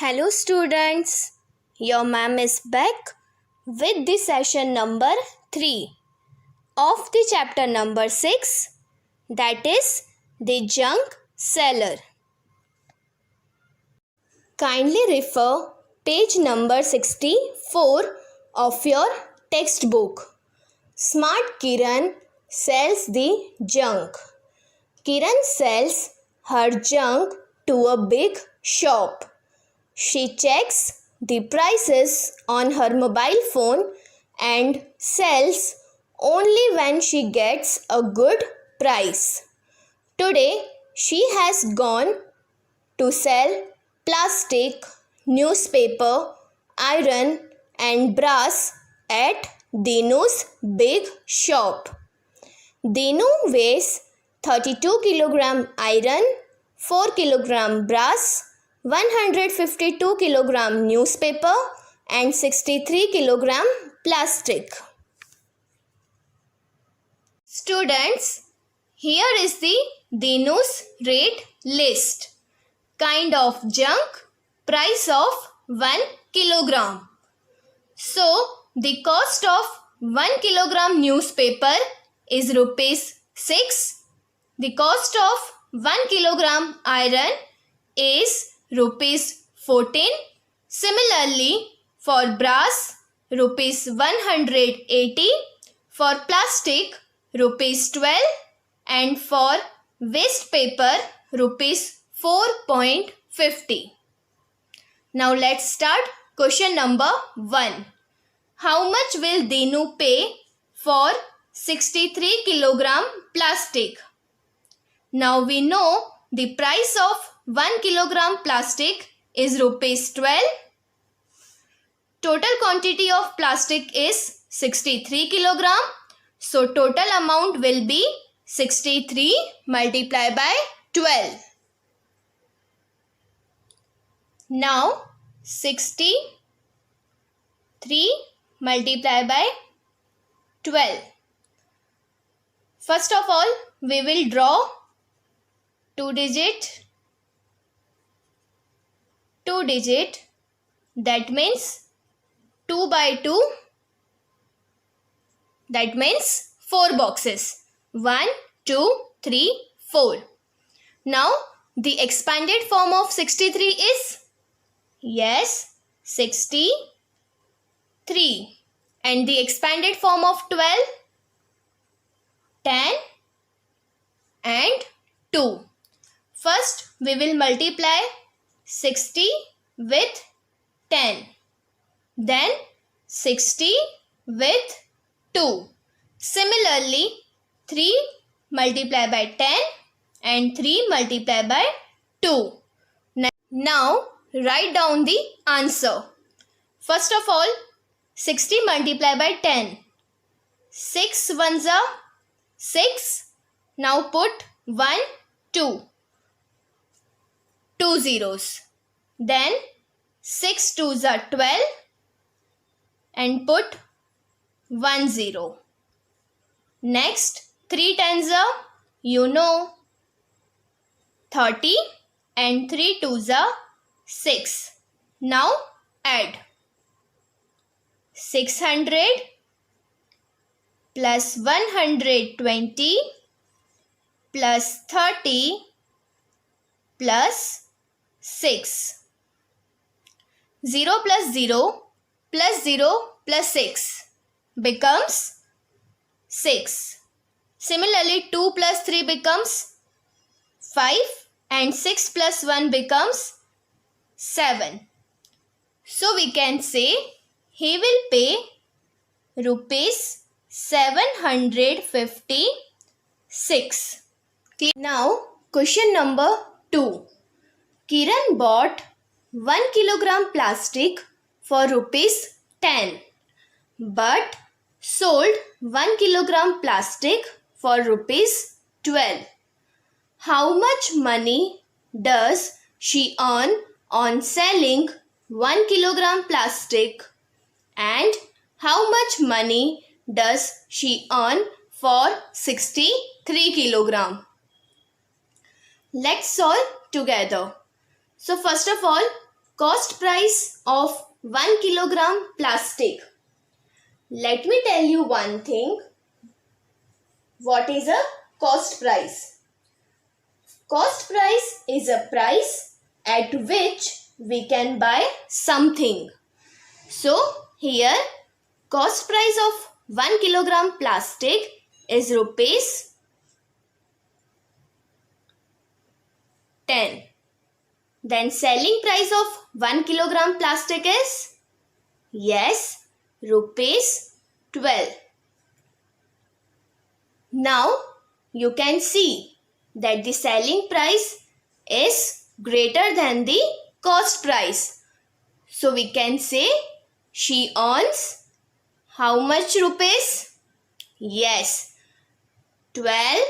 Hello students, your ma'am is back with the session number 3 of the chapter number 6, that is the junk seller. Kindly refer page number 64 of your textbook. Smart Kiran sells the junk. Kiran sells her junk to a big shop. She checks the prices on her mobile phone and sells only when she gets a good price. Today, she has gone to sell plastic, newspaper, iron, and brass at Dinu's big shop. Dinu weighs 32 kilogram iron, 4 kilogram brass, 152 kilogram newspaper and 63 kilogram plastic. Students, here is the Dinu's rate list. Kind of junk, price of 1 kilogram. So, the cost of 1 kilogram newspaper is rupees 6. The cost of 1 kilogram iron is rupees 14. Similarly, for brass, rupees 180, for plastic, rupees 12, and for waste paper, rupees 4.50. Now let's start question number 1. How much will Dinu pay for 63 kilogram plastic? Now we know the price of 1 kilogram plastic is rupees 12. Total quantity of plastic is 63 kilogram. So total amount will be 63 multiplied by 12. Now 63 multiplied by 12. First of all, we will draw 2 digit, that means 2 by 2, that means 4 boxes, 1, 2, 3, 4. Now the expanded form of 63 is, yes, 63, and the expanded form of 12, 10 and 2. First, we will multiply 60 with 10. Then 60 with 2. Similarly, 3 multiplied by 10 and 3 multiplied by 2. Now, write down the answer. First of all, 60 multiplied by 10. 6 ones are 6. Now put 1, 2. 2 zeros. Then 6 twos are 12 and put 1 0. Next 3 tens are, 30 and 3 twos are 6. Now add 600 plus 120 plus 30 plus 6. 0 plus 0 plus 0 plus 6 becomes 6. Similarly, 2 plus 3 becomes 5 and 6 plus 1 becomes 7. So we can say he will pay rupees 756. Now question number 2. Kiran bought 1 kilogram plastic for rupees 10 but sold 1 kilogram plastic for rupees 12. How much money does she earn on selling 1 kilogram plastic, and how much money does she earn for 63 kilogram? Let's solve together. So first of all, cost price of 1 kilogram plastic. Let me tell you one thing. What is a cost price? Cost price is a price at which we can buy something. So here cost price of 1 kilogram plastic is rupees 10. Then selling price of 1 kilogram plastic is? Yes, rupees 12. Now you can see that the selling price is greater than the cost price. So we can say she earns how much rupees? Yes, 12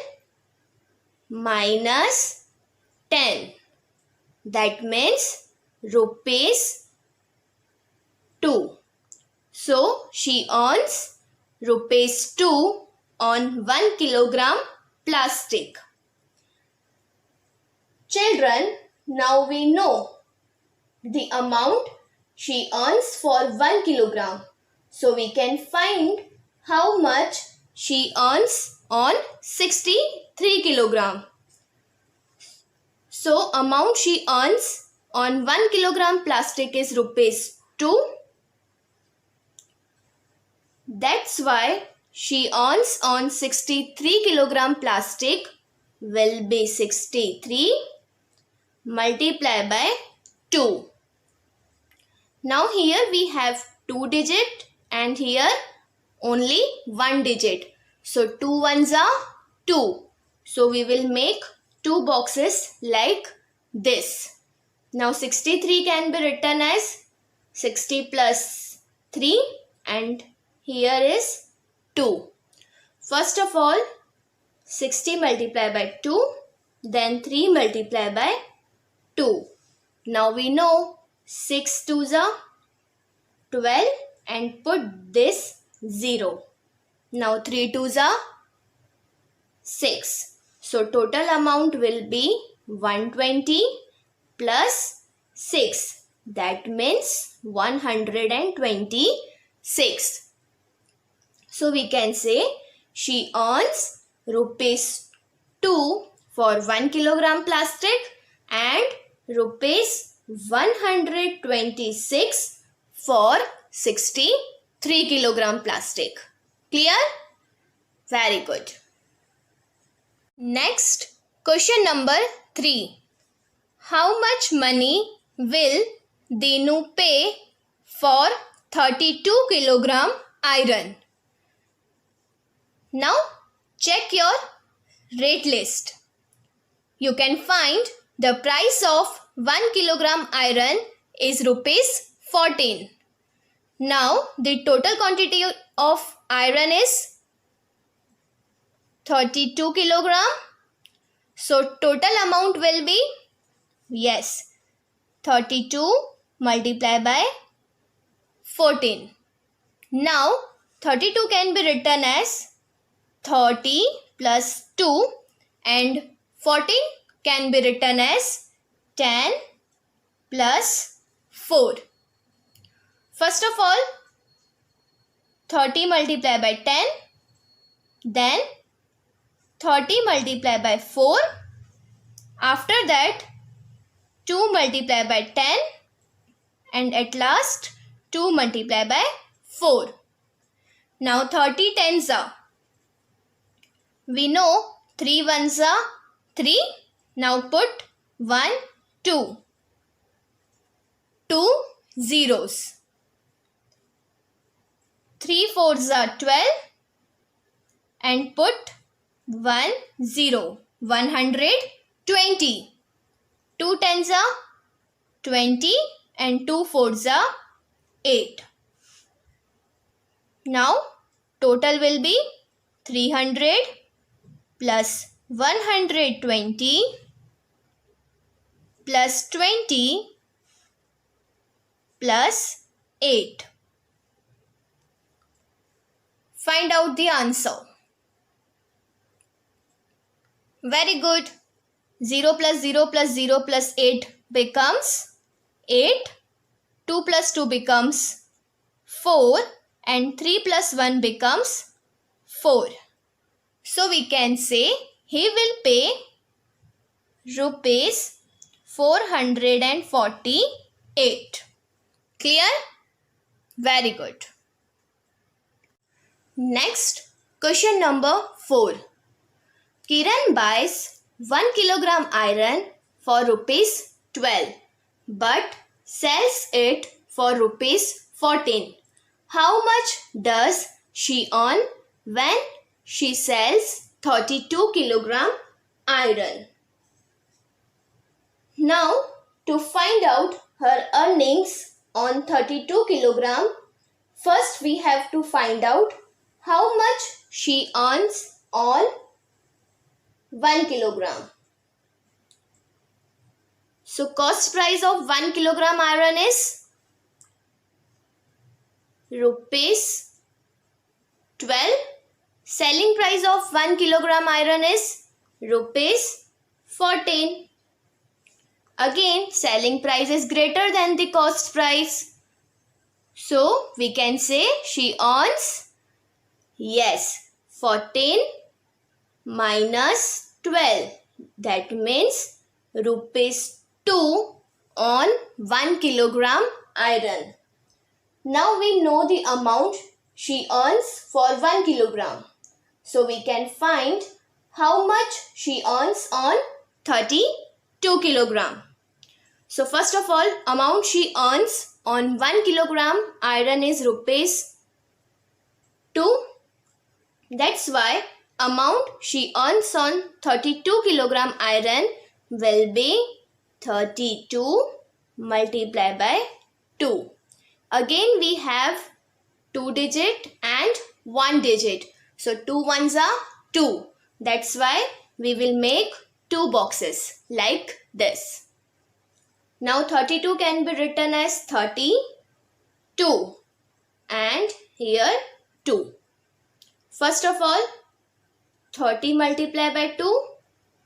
minus 10. That means rupees 2. So she earns rupees 2 on 1 kilogram plastic. Children, now we know the amount she earns for 1 kilogram. So we can find how much she earns on 63 kilogram. So amount she earns on 1 kilogram plastic is rupees 2. That's why she earns on 63 kilogram plastic will be 63 multiplied by 2. Now here we have 2 digit and here only 1 digit. So 2 ones are 2. So we will make 2 boxes like this. Now 63 can be written as 60 plus 3 and here is 2. First of all 60 multiplied by 2, then 3 multiplied by 2. Now we know 6 2s are 12 and put this 0. Now 3 2s are 6. So total amount will be 120 plus 6. That means 126. So we can say she earns rupees 2 for 1 kilogram plastic and rupees 126 for 63 kilogram plastic. Clear? Very good. Next, question number 3. How much money will Dinu pay for 32 kilogram iron? Now, check your rate list. You can find the price of 1 kilogram iron is rupees 14. Now, the total quantity of iron is 32 kilogram. So, total amount will be, yes, 32 multiplied by 14. Now, 32 can be written as 30 plus 2 and 14 can be written as 10 plus 4. First of all, 30 multiplied by 10, then 30 multiplied by 4. After that, 2 multiplied by 10 and at last 2 multiplied by 4. Now 30 tens are. We know 3 ones are 3. Now put 1, 2. 2 zeros. 3 fours are 12 and put 1 0. 120. 2 tens are 20 and 2 fours are 8. Now total will be 300 plus 120 plus 20 plus 8. Find out the answer. Very good. 0 plus 0 plus 0 plus 8 becomes 8. 2 plus 2 becomes 4 and 3 plus 1 becomes 4. So we can say he will pay rupees 448. Clear? Very good. Next, question number 4. Kiran buys 1 kilogram iron for rupees 12 but sells it for rupees 14. How much does she earn when she sells 32 kilogram iron? Now, to find out her earnings on 32 kilogram, first we have to find out how much she earns on 1 kilogram. So, cost price of 1 kilogram iron is rupees 12. Selling price of 1 kilogram iron is rupees 14. Again, selling price is greater than the cost price. So, we can say she earns, yes, 14 minus 12. That means rupees 2 on 1 kilogram iron. Now we know the amount she earns for 1 kilogram. So we can find how much she earns on 32 kilogram. So first of all, amount she earns on 1 kilogram iron is rupees 2. That's why amount she earns on 32 kilogram iron will be 32 multiplied by 2. Again we have 2 digit and 1 digit. So 2 ones are 2. That's why we will make 2 boxes like this. Now 32 can be written as 32 and here 2. First of all, 30 multiplied by 2,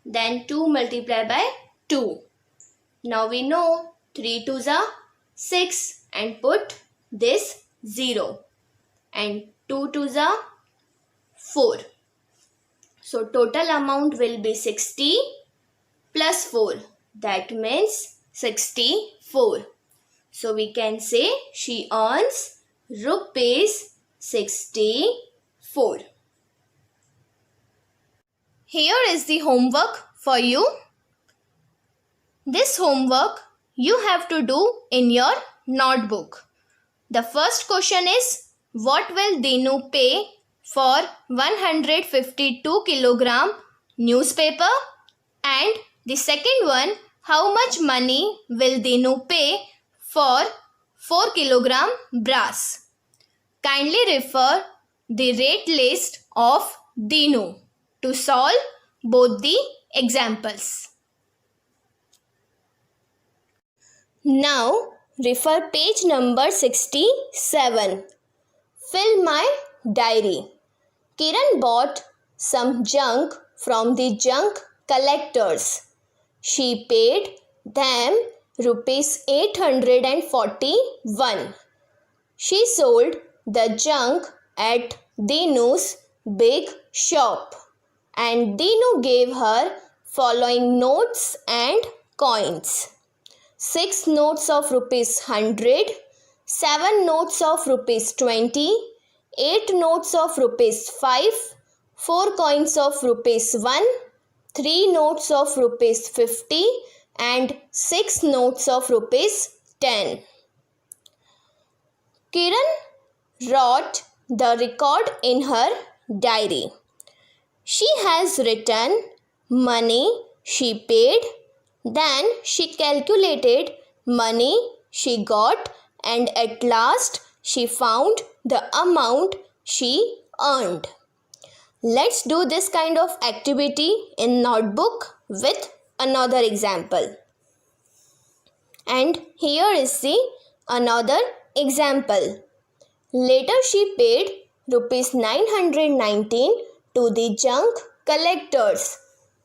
then 2 multiplied by 2. Now we know 3 2s are 6 and put this 0 and 2 2s are 4. So total amount will be 60 plus 4. That means 64. So we can say she earns rupees 64. Here is the homework for you. This homework you have to do in your notebook. The first question is, what will Dinu pay for 152 kilogram newspaper? And the second one, how much money will Dinu pay for 4 kilogram brass? Kindly refer the rate list of Dinu to solve both the examples. Now refer page number 67. Fill my diary. Kiran bought some junk from the junk collectors. She paid them rupees 841. She sold the junk at Dinu's big shop and Dinu gave her following notes and coins. 6 notes of rupees 100, 7 notes of rupees 20, 8 notes of rupees 5, 4 coins of rupees 1, 3 notes of rupees 50 and 6 notes of rupees 10. Kiran wrote the record in her diary. She has written money she paid, then she calculated money she got and at last she found the amount she earned. Let's do this kind of activity in notebook with another example. And here is the another example. Later she paid rupees 919 to the junk collectors.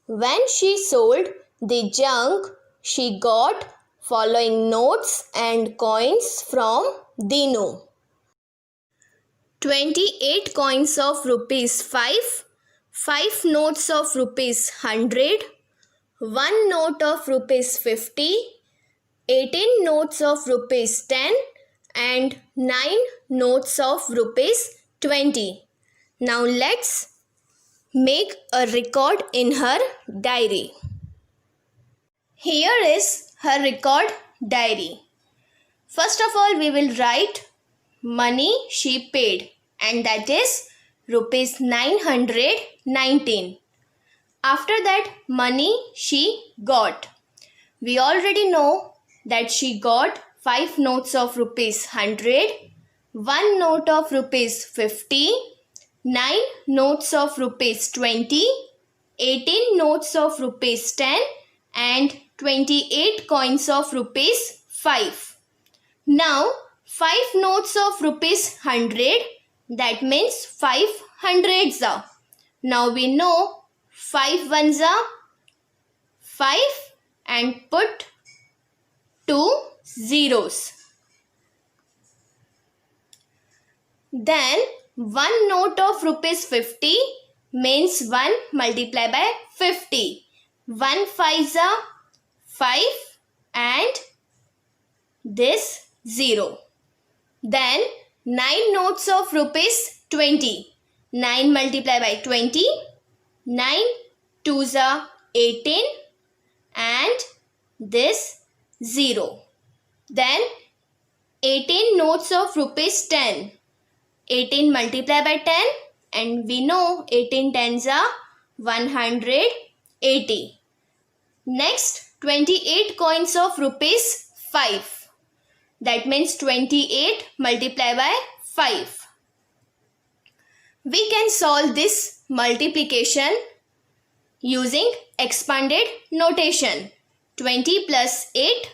When she sold the junk, she got following notes and coins from Dinu. 28 coins of rupees 5, 5 notes of rupees 100, 1 note of rupees 50, 18 notes of rupees 10 and 9 notes of rupees 20. Now let's make a record in her diary. Here is her record diary. First of all, we will write money she paid, and that is rupees 919. After that, money she got. We already know that she got 5 notes of rupees 100, 1 note of rupees 50, 9 notes of rupees 20, 18 notes of rupees 10 and 28 coins of rupees 5. Now 5 notes of rupees 100, that means 5 hundreds are. Now we know 5 ones are 5 and put 2 zeros. Then 1 note of rupees 50 means 1 multiplied by 50. 1 5s are 5 and this 0. Then 9 notes of rupees 20. 9 multiplied by 20. 9 2s are 18 and this 0. Then 18 notes of rupees 10. 18 multiplied by 10 and we know 18 tens are 180. Next 28 coins of rupees 5. That means 28 multiplied by 5. We can solve this multiplication using expanded notation. 20 plus 8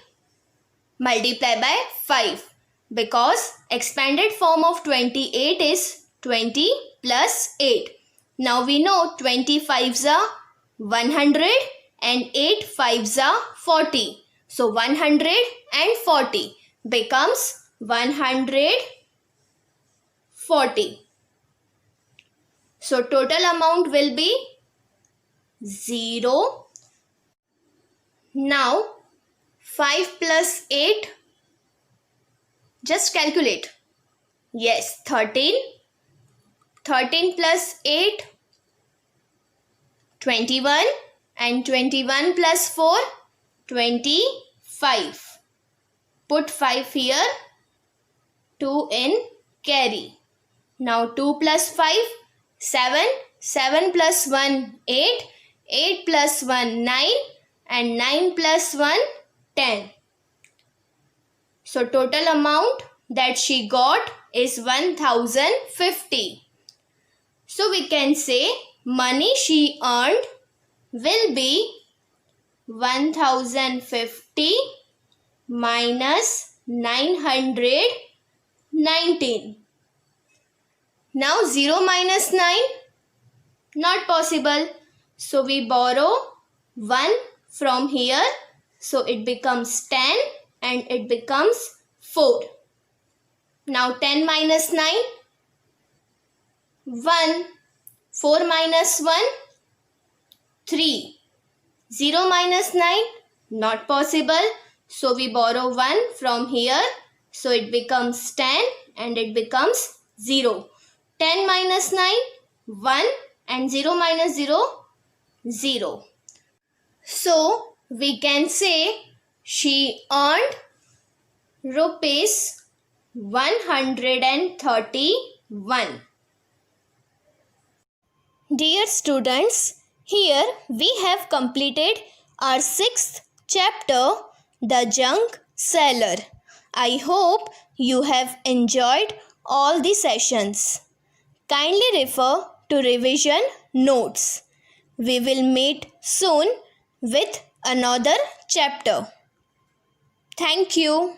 multiplied by 5, because expanded form of 28 is 20 plus 8. Now we know 20 5s are 100 and 8 5s are 40. So 140 becomes 140. So total amount will be 0. Now 5 plus 8, just calculate. Yes, 13. 13 plus 8, 21 and 21 plus 4, 25. Put 5 here, 2 in carry. Now 2 plus 5, 7. 7 plus 1, 8. 8 plus 1, 9 and 9 plus 1, 10. So total amount that she got is 1050. So we can say money she earned will be 1050 minus 919. Now 0 minus 9, not possible. So we borrow 1 from here. So it becomes 10 and it becomes 4. Now 10 minus 9, 1. 4 minus 1, 3. 0 minus 9, not possible. So we borrow 1 from here. So it becomes 10 and it becomes 0. 10 minus 9, 1 and 0 minus 0, 0. So we can say she earned rupees 131. Dear students, here we have completed our 6th chapter, The Junk Seller. I hope you have enjoyed all the sessions. Kindly refer to revision notes. We will meet soon with another chapter. Thank you.